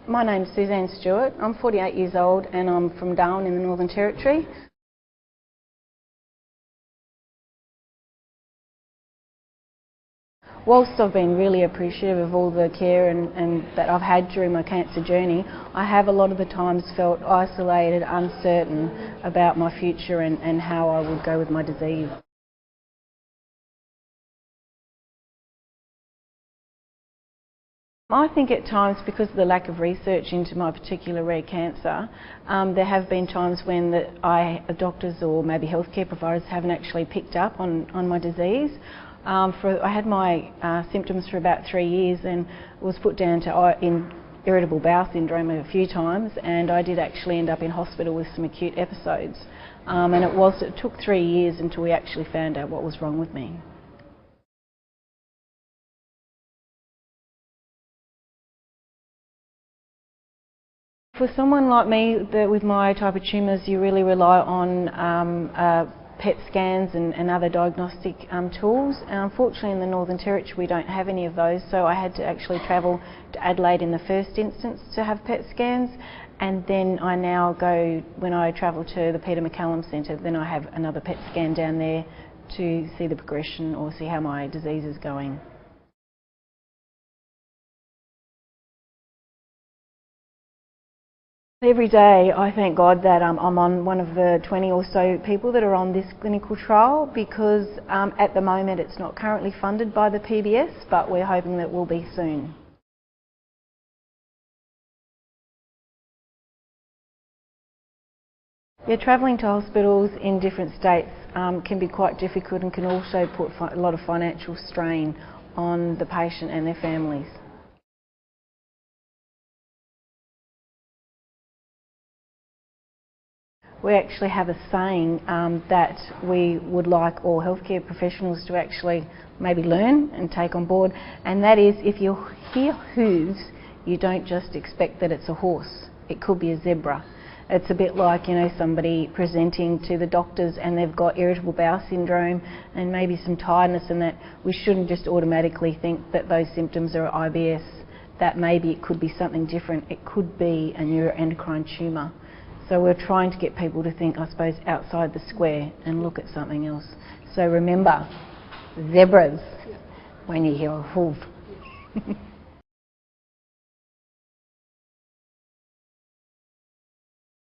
My name's Sue Stewart. I'm 48 years old and I'm from Darwin in the Northern Territory. Whilst I've been really appreciative of all the care and that I've had during my cancer journey, I have a lot of the times felt isolated, uncertain about my future and how I would go with my disease. I think at times, because of the lack of research into my particular rare cancer, there have been times when doctors or maybe healthcare providers haven't actually picked up on my disease. I had my symptoms for about 3 years and was put down to irritable bowel syndrome a few times, and I did actually end up in hospital with some acute episodes. And it took 3 years until we actually found out what was wrong with me. For someone like me with my type of tumours, you really rely on PET scans and other diagnostic tools. And unfortunately in the Northern Territory we don't have any of those, so I had to actually travel to Adelaide in the first instance to have PET scans, and then I now go, when I travel to the Peter MacCallum Centre, then I have another PET scan down there to see the progression or see how my disease is going. Every day I thank God that I'm on one of the 20 or so people that are on this clinical trial, because at the moment it's not currently funded by the PBS, but we're hoping that will be soon. Yeah, travelling to hospitals in different states can be quite difficult and can also put a lot of financial strain on the patient and their families. We actually have a saying that we would like all healthcare professionals to actually maybe learn and take on board, and that is, if you hear hooves, you don't just expect that it's a horse. It could be a zebra. It's a bit like, somebody presenting to the doctors and they've got irritable bowel syndrome and maybe some tiredness, and that we shouldn't just automatically think that those symptoms are IBS, that maybe it could be something different. It could be a neuroendocrine tumour. So we're trying to get people to think, I suppose, outside the square and look at something else. So remember, zebras when you hear a hoof.